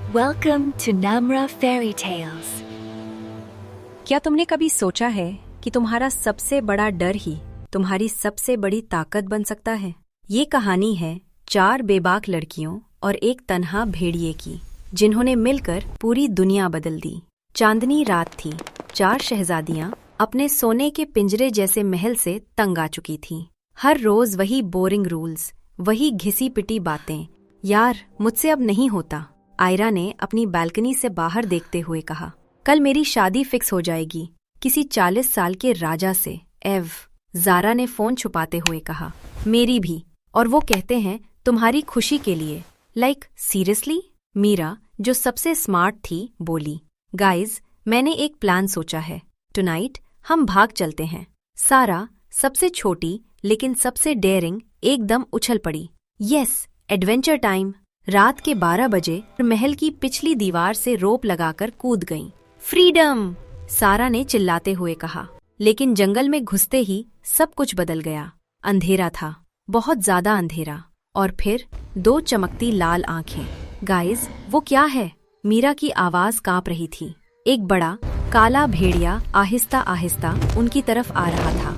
Welcome to Namra Fairy Tales. क्या तुमने कभी सोचा है कि तुम्हारा सबसे बड़ा डर ही तुम्हारी सबसे बड़ी ताकत बन सकता है? ये कहानी है 4 बेबाक लड़कियों और एक तन्हा भेड़िए की, जिन्होंने मिलकर पूरी दुनिया बदल दी। चांदनी रात थी। 4 शहजादियां अपने सोने के पिंजरे जैसे महल से तंग आ चुकी थीं। हर रोज वही बोरिंग रूल्स, वही घिसी पिटी बातें। यार, मुझसे अब नहीं होता, आयरा ने अपनी बालकनी से बाहर देखते हुए कहा। कल मेरी शादी फिक्स हो जाएगी किसी 40 साल के राजा से। एव, ज़ारा ने फोन छुपाते हुए कहा। मेरी भी, और वो कहते हैं तुम्हारी खुशी के लिए। Like seriously? मीरा, जो सबसे स्मार्ट थी, बोली। गाइज, मैंने एक प्लान सोचा है। टुनाइट हम भाग चलते हैं। सारा, सबसे छोटी लेकिन सबसे डेयरिंग, एकदम उछल पड़ी। Yes, adventure time. रात के 12 बजे महल की पिछली दीवार से रोप लगाकर कूद गईं। फ्रीडम! सारा ने चिल्लाते हुए कहा। लेकिन जंगल में घुसते ही सब कुछ बदल गया। अंधेरा था, बहुत ज्यादा अंधेरा, और फिर 2 चमकती लाल आंखें। गाइज, वो क्या है? मीरा की आवाज कांप रही थी। एक बड़ा काला भेड़िया आहिस्ता आहिस्ता उनकी तरफ आ रहा था।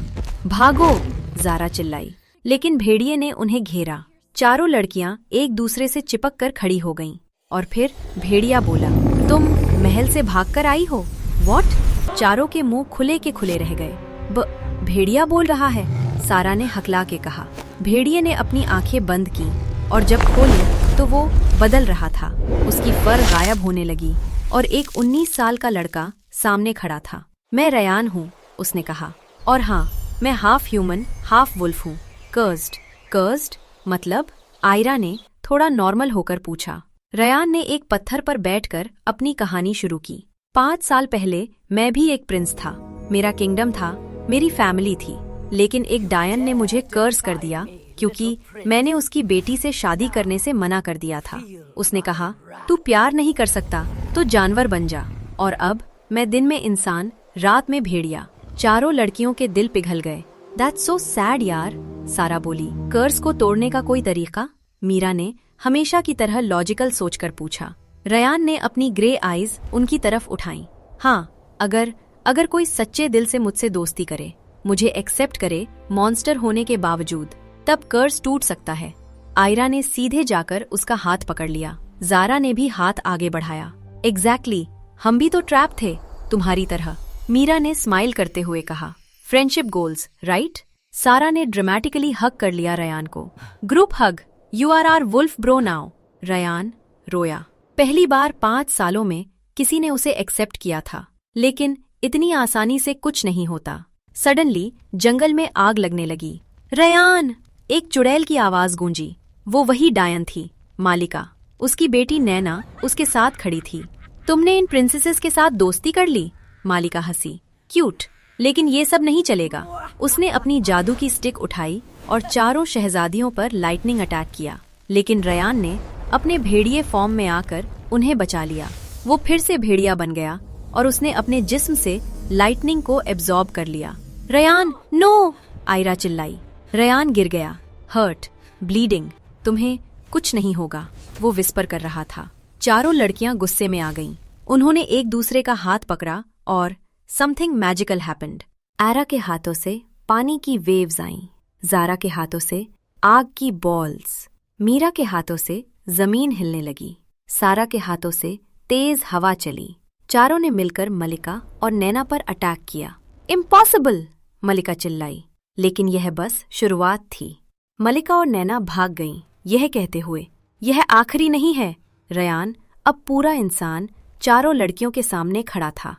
भागो! ज़ारा चिल्लाई, लेकिन भेड़िए ने उन्हें घेरा। चारों लड़कियां एक दूसरे से चिपक कर खड़ी हो गईं, और फिर भेड़िया बोला, तुम महल से भागकर आई हो? व्हाट? चारों के मुंह खुले के खुले रह गए। भेड़िया बोल रहा है, सारा ने हकला के कहा। भेड़िए ने अपनी आंखें बंद की, और जब खोली तो वो बदल रहा था। उसकी फर गायब होने लगी, और एक 19 साल का लड़का सामने खड़ा था। मैं रयान हूँ, उसने कहा, और हाँ, मैं हाफ ह्यूमन हाफ वुल्फ हूँ। कर्स्ड? कर्स्ड मतलब? आयरा ने थोड़ा नॉर्मल होकर पूछा। रयान ने एक पत्थर पर बैठकर अपनी कहानी शुरू की। 5 साल पहले मैं भी एक प्रिंस था। मेरा किंगडम था, मेरी फैमिली थी। लेकिन एक डायन ने मुझे कर्स कर दिया क्योंकि मैंने उसकी बेटी से शादी करने से मना कर दिया था। उसने कहा, तू प्यार नहीं कर सकता तो जानवर बन जा। और अब मैं दिन में इंसान, रात में भेड़िया। चारों लड़कियों के दिल पिघल गए। दैट्स सो सैड यार, सारा बोली। कर्स को तोड़ने का कोई तरीका? मीरा ने हमेशा की तरह लॉजिकल सोचकर पूछा। रयान ने अपनी ग्रे आईज उनकी तरफ उठाईं। हाँ, अगर कोई सच्चे दिल से मुझसे दोस्ती करे, मुझे एक्सेप्ट करे मॉन्स्टर होने के बावजूद, तब कर्स टूट सकता है। आयरा ने सीधे जाकर उसका हाथ पकड़ लिया। ज़ारा ने भी हाथ आगे बढ़ाया। एग्जैक्टली, हम भी तो ट्रैप थे, तुम्हारी तरह, मीरा ने स्माइल करते हुए कहा। Friendship goals, right? सारा ने ड्रामेटिकली हग कर लिया रयान को। Group hug. You are our wolf bro now. Ryan रोया। पहली बार 5 सालों में किसी ने उसे एक्सेप्ट किया था, लेकिन इतनी आसानी से कुछ नहीं होता। सडनली जंगल में आग लगने लगी। रयान! एक चुड़ैल की आवाज गूंजी। वो वही डायन थी, मालिका। उसकी बेटी नैना उसके साथ खड़ी थी। तुमने इन प्रिंसेसेस के साथ दोस्ती कर ली? मालिका हंसी। क्यूट, लेकिन ये सब नहीं चलेगा। उसने अपनी जादू की स्टिक उठाई और चारों शहजादियों पर लाइटनिंग अटैक किया। लेकिन रयान ने अपने भेड़िए फॉर्म में आकर उन्हें बचा लिया। वो फिर से भेड़िया बन गया और उसने अपने जिस्म से लाइटनिंग को एब्जॉर्ब कर लिया। Ryan, no! आयरा चिल्लाई। रयान गिर गया, हर्ट, ब्लीडिंग। तुम्हें कुछ नहीं होगा, वो विस्पर कर रहा था। चारों लड़कियां गुस्से में आ गईं। उन्होंने एक दूसरे का हाथ पकड़ा और समथिंग मैजिकल हैपेंड। आयरा के हाथों से पानी की वेव्स आईं, ज़ारा के हाथों से आग की बॉल्स, मीरा के हाथों से जमीन हिलने लगी, सारा के हाथों से तेज हवा चली। चारों ने मिलकर मलिका और नैना पर अटैक किया। इम्पॉसिबल! मलिका चिल्लाई। लेकिन यह बस शुरुआत थी। मलिका और नैना भाग गईं, यह कहते हुए, यह आखिरी नहीं है। रयान, अब पूरा इंसान, चारों लड़कियों के सामने खड़ा था।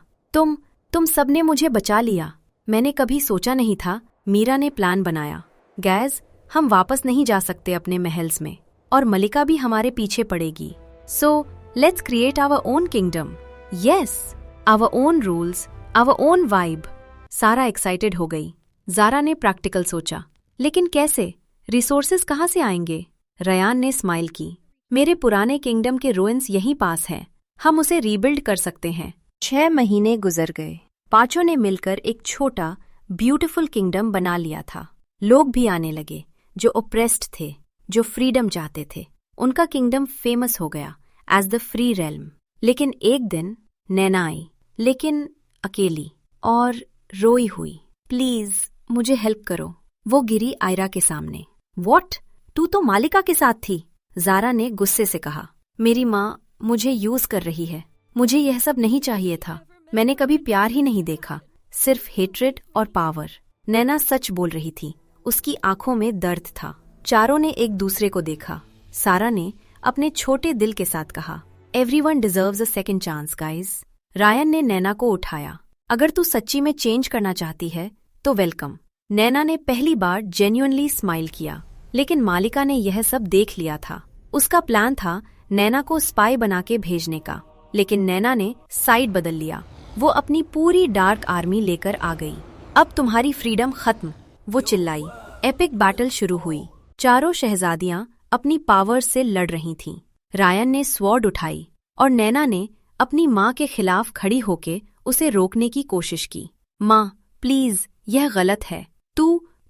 तुम सबने मुझे बचा लिया। मैंने कभी सोचा नहीं था। मीरा ने प्लान बनाया। गैस, हम वापस नहीं जा सकते अपने महल्स में, और मलिका भी हमारे पीछे पड़ेगी। So let's create our own kingdom. Yes, our own rules, our own vibe. Sara excited हो गई। ज़ारा ने प्रैक्टिकल सोचा, लेकिन कैसे? रिसोर्सेज कहाँ से आएंगे? रयान ने स्माइल की। मेरे पुराने किंगडम के रुइंस यहीं पास है, हम उसे रीबिल्ड कर सकते हैं। 6 महीने गुजर गए। पांचों ने मिलकर एक छोटा ब्यूटीफुल किंगडम बना लिया था। लोग भी आने लगे जो ओप्रेस्ड थे, जो फ्रीडम चाहते थे। उनका किंगडम फेमस हो गया एज द फ्री रेल्म। लेकिन एक दिन नैना आई, लेकिन अकेली और रोई हुई। प्लीज मुझे हेल्प करो, वो गिरी आयरा के सामने। व्हाट? तू तो मालिका के साथ थी, ज़ारा ने गुस्से से कहा। मेरी माँ मुझे यूज कर रही है, मुझे यह सब नहीं चाहिए था। मैंने कभी प्यार ही नहीं देखा, सिर्फ हेट्रेड और पावर। नैना सच बोल रही थी, उसकी आंखों में दर्द था। चारों ने एक दूसरे को देखा। सारा ने अपने छोटे दिल के साथ कहा, everyone deserves a second chance guys. Ryan ने नैना को उठाया। अगर तू सच्ची में चेंज करना चाहती है तो वेलकम। नैना ने पहली बार जेन्युइनली स्माइल किया, लेकिन मालिका ने यह सब देख लिया था। उसका प्लान था नैना को स्पाई बना के भेजने का, लेकिन नैना ने साइड बदल लिया। वो अपनी पूरी डार्क आर्मी लेकर आ गई। अब तुम्हारी फ्रीडम खत्म, वो चिल्लाई। एपिक बैटल शुरू हुई। चारों शहजादियां अपनी पावर से लड़ रही थीं। रायन ने स्वॉर्ड उठाई और नैना ने अपनी माँ के खिलाफ खड़ी होके उसे रोकने की कोशिश की। माँ प्लीज, यह गलत है।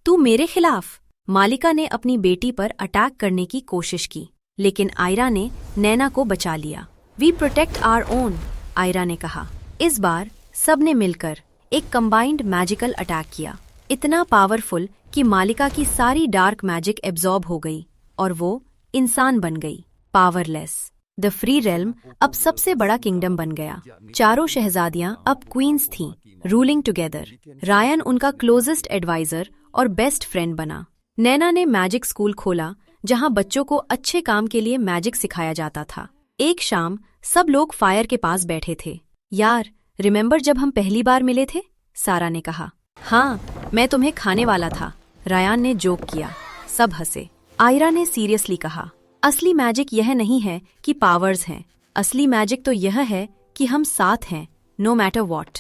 तू मेरे खिलाफ? मालिका ने अपनी बेटी पर अटैक करने की कोशिश की, लेकिन आयरा ने नैना को बचा लिया। We protect our own, Aira ने कहा। इस बार सबने मिलकर एक कंबाइंड मैजिकल अटैक किया, इतना पावरफुल कि मालिका की सारी डार्क मैजिक एब्जॉर्ब हो गई और वो इंसान बन गई, पावरलेस। द फ्री रेल्म अब सबसे बड़ा किंगडम बन गया। चारों शहजादियां अब क्वींस थीं, रूलिंग टुगेदर। रायन उनका क्लोजेस्ट एडवाइजर और बेस्ट फ्रेंड बना। नैना ने मैजिक स्कूल खोला, जहां बच्चों को अच्छे काम के लिए मैजिक सिखाया जाता था। एक शाम सब लोग फायर के पास बैठे थे। यार, रिमेंबर जब हम पहली बार मिले थे? सारा ने कहा। हाँ, मैं तुम्हें खाने वाला था, रायन ने जोक किया। सब हंसे। आयरा ने सीरियसली कहा, असली मैजिक यह नहीं है कि पावर्स हैं, असली मैजिक तो यह है कि हम साथ हैं, नो मैटर व्हाट।